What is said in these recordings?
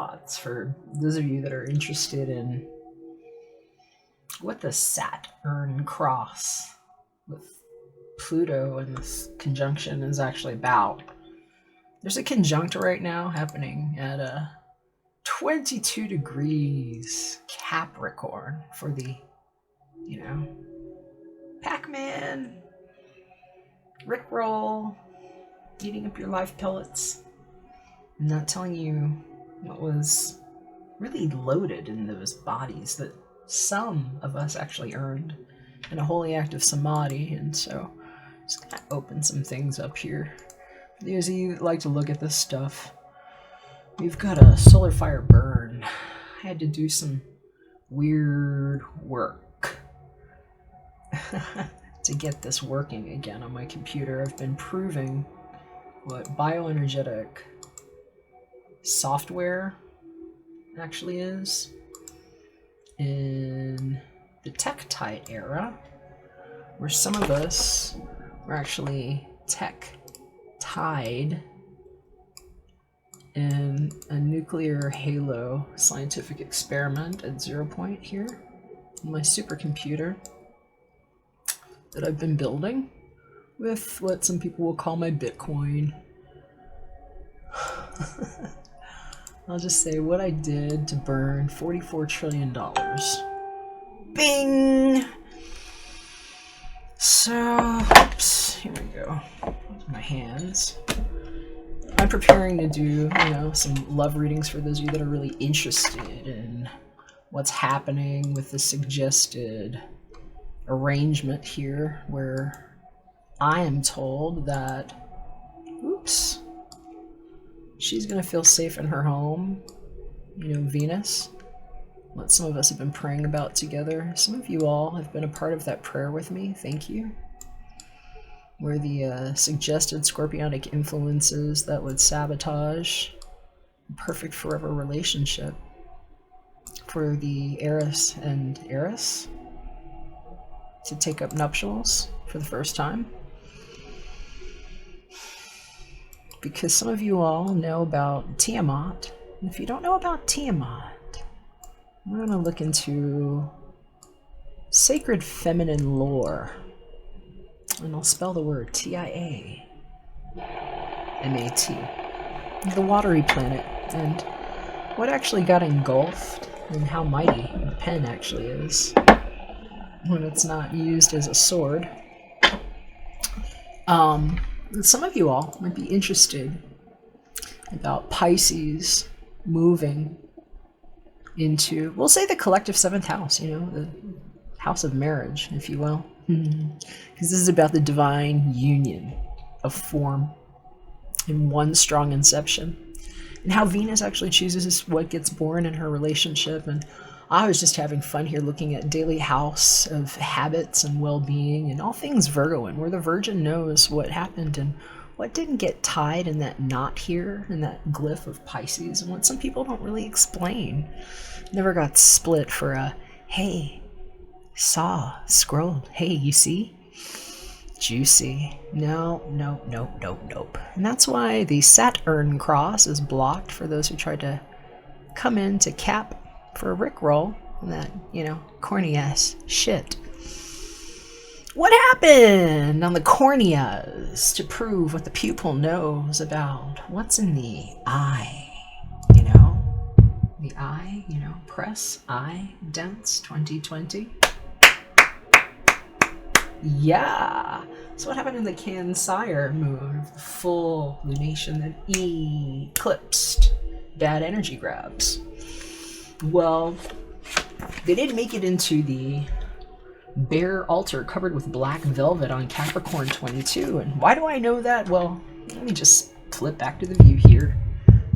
thoughts for those of you that are interested in what the Saturn cross with Pluto in this conjunction is actually about. There's a conjunct right now happening at 22 degrees Capricorn for the, you know, Pac-Man, Rickroll, eating up your life pellets. I'm not telling you what was really loaded in those bodies that some of us actually earned in a holy act of samadhi. And so just gonna open some things up here. For those of you that like to look at this stuff, we've got a solar fire burn. I had to do some weird work to get this working again on my computer. I've been proving what bioenergetic software actually is in the tech-tight era, where some of us were actually tech-tied in a nuclear halo scientific experiment at 0 point here on my supercomputer that I've been building with what some people will call my Bitcoin. I'll just say what I did to burn $44 trillion. Bing! So, oops, here we go. My hands. I'm preparing to do, you know, some love readings for those of you that are really interested in what's happening with the suggested arrangement here, where I am told that, oops, she's gonna feel safe in her home. You know, Venus, what some of us have been praying about together. Some of you all have been a part of that prayer with me. Thank you. Where the suggested scorpionic influences that would sabotage a perfect forever relationship for the heiress and heiress to take up nuptials for the first time. Because some of you all know about Tiamat. And if you don't know about Tiamat, we're going to look into sacred feminine lore. And I'll spell the word Tiamat. The watery planet. And what actually got engulfed and how mighty the pen actually is when it's not used as a sword. Some of you all might be interested about Pisces moving into, we'll say, the collective 7th house, you know, the house of marriage, if you will. Because this is about the divine union of form in one strong inception. And how Venus actually chooses what gets born in her relationship. And I was just having fun here looking at daily house of habits and well-being and all things Virgoan, where the Virgin knows what happened and what didn't get tied in that knot here, in that glyph of Pisces, and what some people don't really explain. Never got split for a, hey, saw, scrolled, hey, you see? Juicy. No. And that's why the Saturn cross is blocked for those who tried to come in to cap for a Rickroll and that, you know, corny ass shit. What happened on the corneas to prove what the pupil knows about what's in the eye? You know, the eye, you know, press, eye, dense, 2020. Yeah. So what happened in the Cancer moon, the full lunation that eclipsed bad energy grabs? Well, they didn't make it into the bare altar covered with black velvet on Capricorn 22. And why do I know that? Well, let me just flip back to the view here.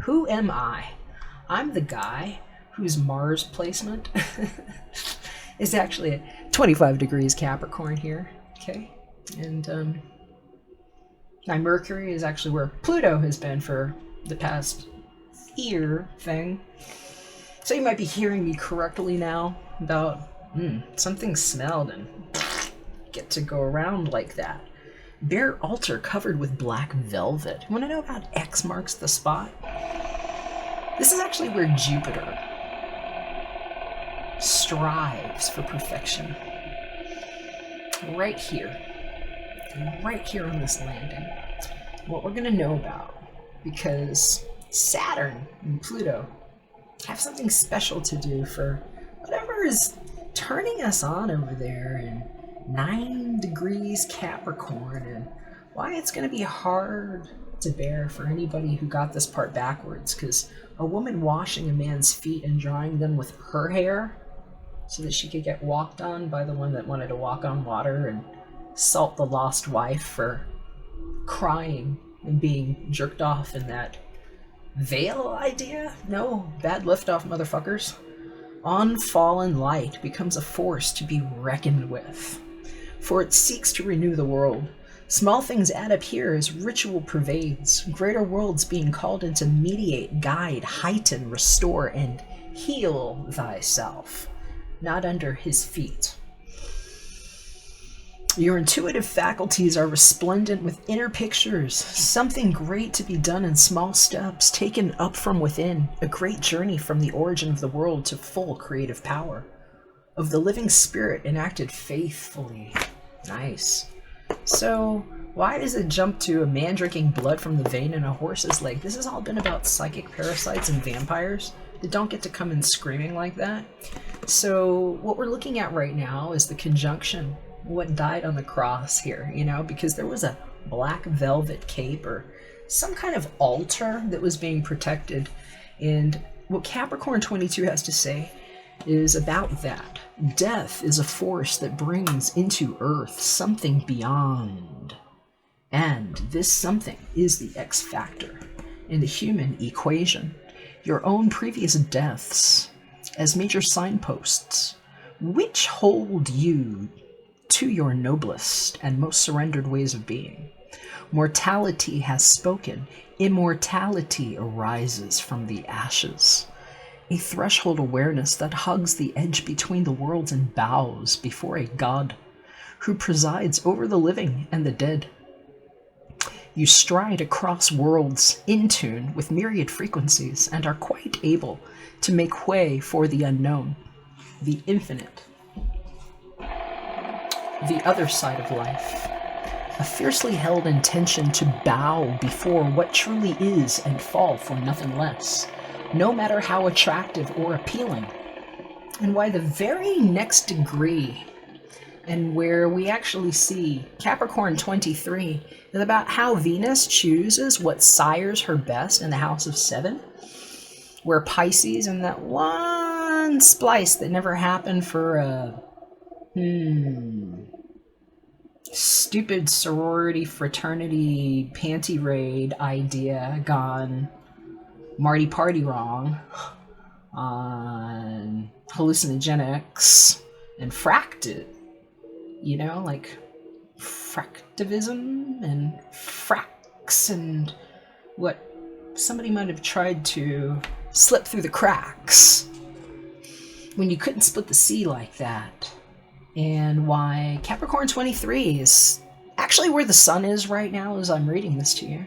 Who am I? I'm the guy whose Mars placement is actually at 25 degrees Capricorn here. Okay. And my Mercury is actually where Pluto has been for the past year thing. So you might be hearing me correctly now about something smelled and get to go around like that. Bare altar covered with black velvet. You want to know about X marks the spot? This is actually where Jupiter strives for perfection. Right here on this landing. What we're gonna know about, because Saturn and Pluto have something special to do for whatever is turning us on over there in 9 degrees Capricorn, and why it's going to be hard to bear for anybody who got this part backwards, because a woman washing a man's feet and drying them with her hair so that she could get walked on by the one that wanted to walk on water, and salt the lost wife for crying and being jerked off in that veil idea? No, bad liftoff, motherfuckers. Unfallen light becomes a force to be reckoned with, for it seeks to renew the world. Small things add up here as ritual pervades, greater worlds being called in to mediate, guide, heighten, restore, and heal thyself, not under his feet. Your intuitive faculties are resplendent with inner pictures, something great to be done in small steps, taken up from within, a great journey from the origin of the world to full creative power, of the living spirit enacted faithfully. Nice. So, why does it jump to a man drinking blood from the vein in a horse's leg? This has all been about psychic parasites and vampires that don't get to come in screaming like that. So, what we're looking at right now is the conjunction, what died on the cross here, you know, because there was a black velvet cape or some kind of altar that was being protected. And what Capricorn 22 has to say is about that. Death is a force that brings into earth something beyond. And this something is the X factor in the human equation. Your own previous deaths as major signposts, which hold you to your noblest and most surrendered ways of being. Mortality has spoken. Immortality arises from the ashes. A threshold awareness that hugs the edge between the worlds and bows before a God who presides over the living and the dead. You stride across worlds in tune with myriad frequencies and are quite able to make way for the unknown, the infinite, the other side of life, a fiercely held intention to bow before what truly is and fall for nothing less, no matter how attractive or appealing. And why the very next degree, and where we actually see Capricorn 23, is about how Venus chooses what sires her best in the house of 7, where Pisces, in that one splice that never happened for a stupid sorority, fraternity, panty raid idea gone Marty Party wrong on hallucinogenics and fracted, you know, like fractivism and fracks and what somebody might have tried to slip through the cracks when you couldn't split the sea like that. And why Capricorn 23 is actually where the sun is right now as I'm reading this to you,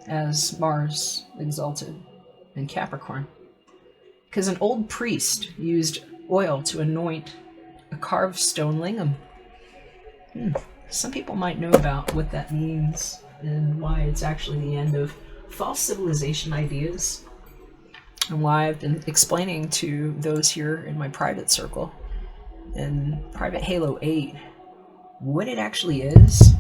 as Mars exalted in Capricorn. Because an old priest used oil to anoint a carved stone lingam. Some people might know about what that means and why it's actually the end of false civilization ideas, and why I've been explaining to those here in my private circle in Private Halo 8 what it actually is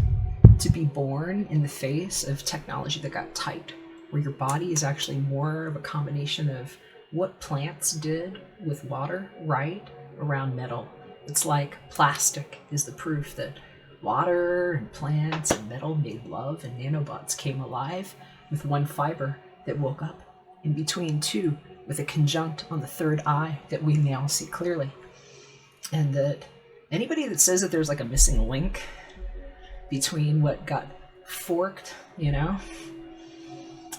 to be born in the face of technology that got tight, where your body is actually more of a combination of what plants did with water, right, around metal. It's like plastic is the proof that water and plants and metal made love, and nanobots came alive with one fiber that woke up in between two with a conjunct on the third eye that we now see clearly. And that anybody that says that there's like a missing link between what got forked, you know,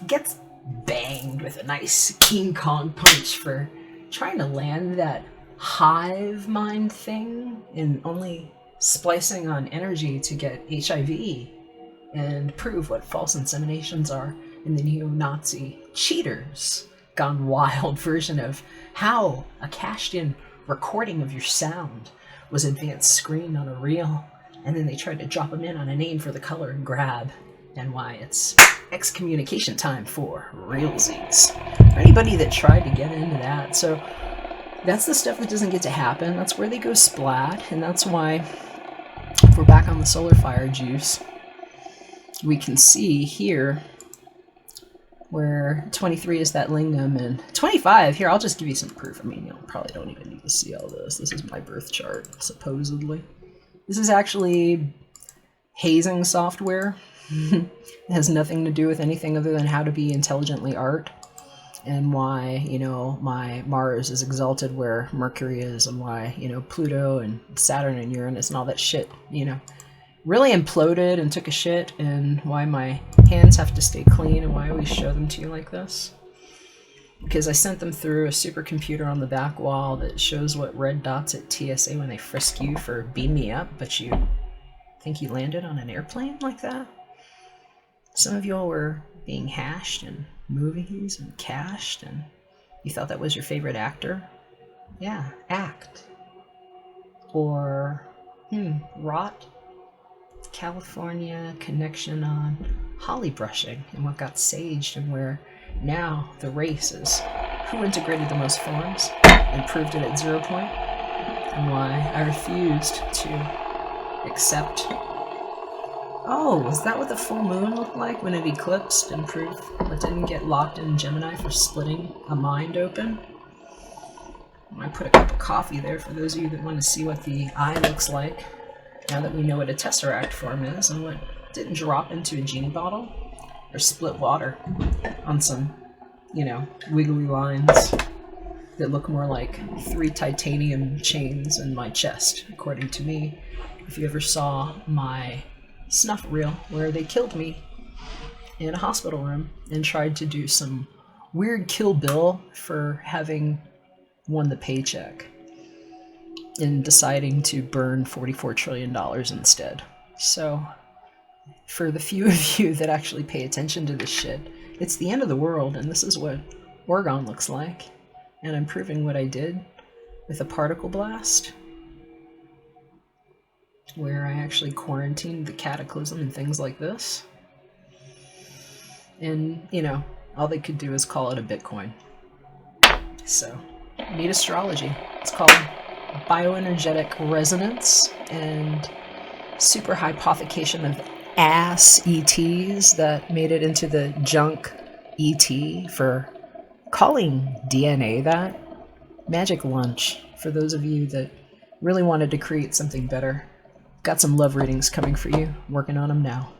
gets banged with a nice King Kong punch for trying to land that hive mind thing and only splicing on energy to get HIV and prove what false inseminations are in the neo-Nazi cheaters gone wild version of how a cashed-in recording of your sound was advanced screened on a reel, and then they tried to drop them in on a name for the color and grab, and why it's excommunication time for realsies. For anybody that tried to get into that. So that's the stuff that doesn't get to happen. That's where they go splat, and that's why, if we're back on the solar fire juice, we can see here where 23 is that lingam, and 25, here, I'll just give you some proof. I mean, you probably don't even need to see all this. This is my birth chart, supposedly. This is actually hazing software. It has nothing to do with anything other than how to be intelligently art, and why, you know, my Mars is exalted where Mercury is, and why, you know, Pluto and Saturn and Uranus and all that shit, you know, really imploded and took a shit, and why my hands have to stay clean, and why I always show them to you like this. Because I sent them through a supercomputer on the back wall that shows what red dots at TSA when they frisk you for beam me up, but you think you landed on an airplane like that? Some of y'all were being hashed in movies and cached, and you thought that was your favorite actor? Yeah, act. Or, rot. California connection on holly brushing and what got saged, and where now the race is who integrated the most forms and proved it at 0 point, and why I refused to accept. Oh, is that what the full moon looked like when it eclipsed and proved but didn't get locked in Gemini for splitting a mind open? I put a cup of coffee there for those of you that want to see what the eye looks like, now that we know what a tesseract form is, and what didn't drop into a genie bottle or split water on some, you know, wiggly lines that look more like 3 titanium chains in my chest, according to me. If you ever saw my snuff reel where they killed me in a hospital room and tried to do some weird Kill Bill for having won the paycheck and deciding to burn $44 trillion instead. So, for the few of you that actually pay attention to this shit, it's the end of the world, and this is what Oregon looks like. And I'm proving what I did with a particle blast, where I actually quarantined the cataclysm and things like this. And, you know, all they could do is call it a Bitcoin. So, need astrology. It's called bioenergetic resonance and super hypothecation of ass ETs that made it into the junk ET for calling DNA that. Magic lunch for those of you that really wanted to create something better. Got some love readings coming for you. Working on them now.